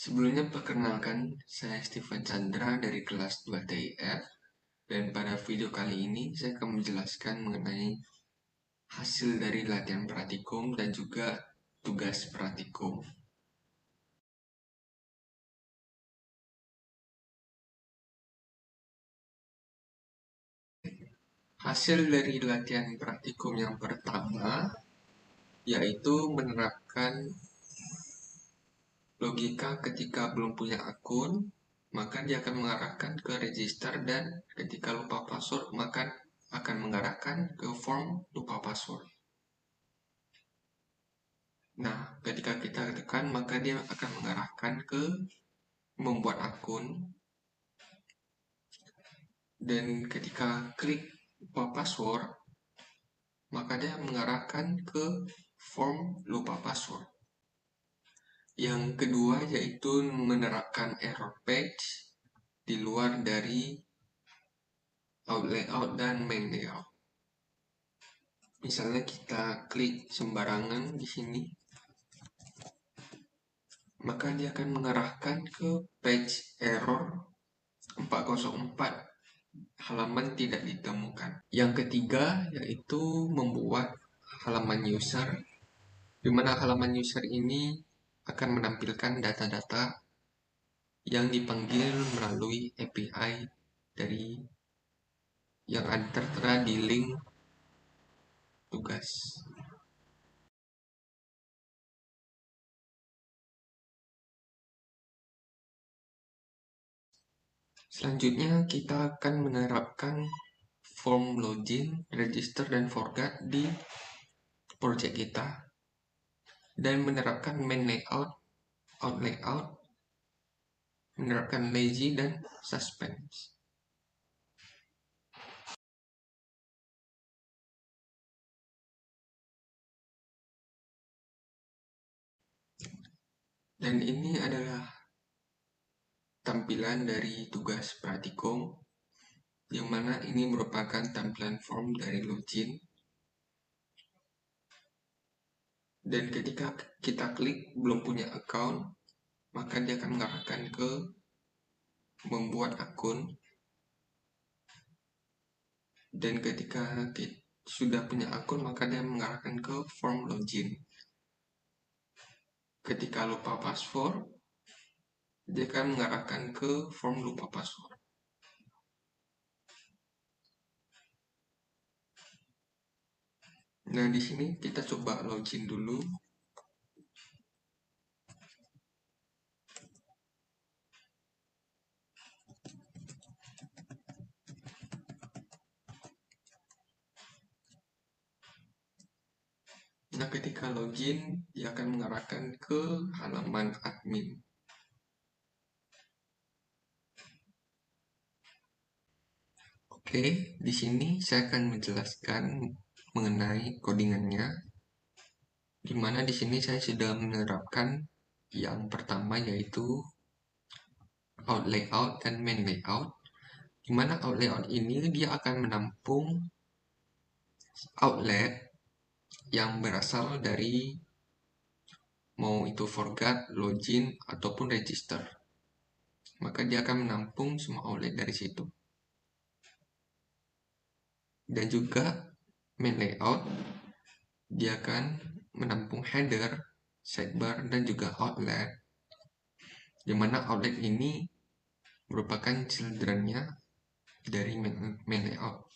Sebelumnya perkenalkan, saya Steven Chandra dari kelas 2 TIF, dan pada video kali ini saya akan menjelaskan mengenai hasil dari latihan praktikum dan juga tugas praktikum. Hasil dari latihan praktikum yang pertama yaitu menerapkan logika ketika belum punya akun, maka dia akan mengarahkan ke register, dan ketika lupa password maka akan mengarahkan ke form lupa password. Nah, ketika kita tekan maka dia akan mengarahkan ke membuat akun, dan ketika klik lupa password maka dia mengarahkan ke form lupa password. Yang kedua yaitu menerapkan error page di luar dari out layout dan main layout. Misalnya kita klik sembarangan di sini, maka dia akan mengarahkan ke page error 404, halaman tidak ditemukan. Yang ketiga yaitu membuat halaman user, di mana halaman user ini akan menampilkan data-data yang dipanggil melalui API dari yang ada tertera di link tugas. Selanjutnya kita akan menerapkan form login, register, dan forgot di project kita, dan menerapkan main layout, out layout, menerapkan lazy dan suspense. Dan ini adalah tampilan dari tugas praktikum, yang mana ini merupakan tampilan form dari login. Dan ketika kita klik belum punya account, maka dia akan mengarahkan ke membuat akun. Dan ketika kita sudah punya akun, maka dia mengarahkan ke form login. Ketika lupa password, dia akan mengarahkan ke form lupa password. Nah, di sini kita coba login dulu. Nah, ketika login, dia akan mengarahkan ke halaman admin. Oke, di sini saya akan menjelaskan mengenai codingannya, di mana di sini saya sudah menerapkan yang pertama yaitu out layout dan main layout, di mana out layout ini dia akan menampung outlet yang berasal dari mau itu forgot, login, ataupun register. Maka dia akan menampung semua outlet dari situ. Dan juga main layout, dia akan menampung header, sidebar, dan juga outlet, dimana outlet ini merupakan children-nya dari main layout.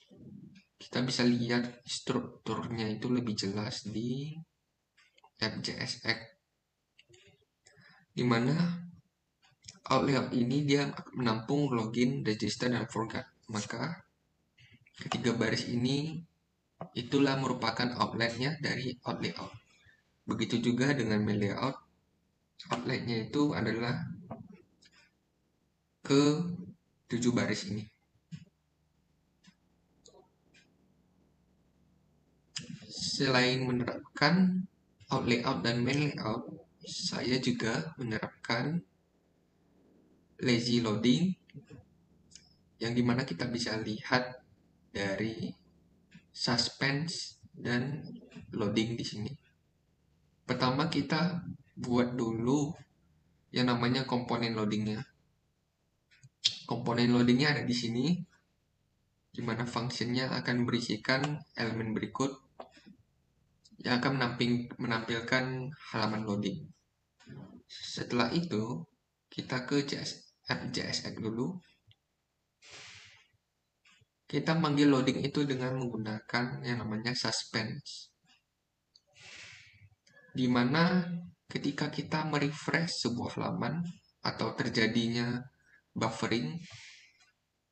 Kita bisa lihat strukturnya itu lebih jelas di FJSX, dimana out layout ini dia menampung login, register, dan forgot. Maka ketiga baris ini itulah merupakan outletnya dari out layout. Begitu juga dengan main layout, outletnya itu adalah ke 7 baris ini. Selain menerapkan out layout dan main layout, saya juga menerapkan lazy loading, yang dimana kita bisa lihat dari suspense dan loading di sini. Pertama kita buat dulu yang namanya komponen loadingnya. Komponen loadingnya ada di sini, di mana fungsinya akan berisikan elemen berikut yang akan menampilkan halaman loading. Setelah itu, kita ke JSX dulu. Kita manggil loading itu dengan menggunakan yang namanya suspense. Di mana ketika kita merefresh sebuah halaman atau terjadinya buffering,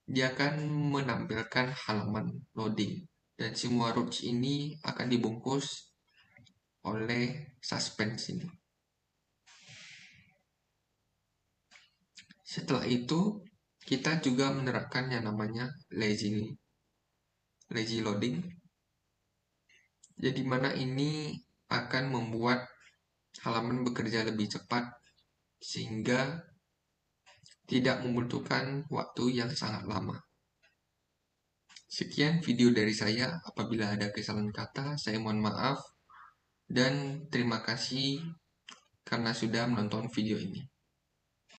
dia akan menampilkan halaman loading. Dan semua routes ini akan dibungkus oleh suspense ini. Setelah itu, kita juga menerapkan yang namanya lazy loading. Jadi mana ini akan membuat halaman bekerja lebih cepat sehingga tidak membutuhkan waktu yang sangat lama. Sekian video dari saya. Apabila ada kesalahan kata, saya mohon maaf dan terima kasih karena sudah menonton video ini.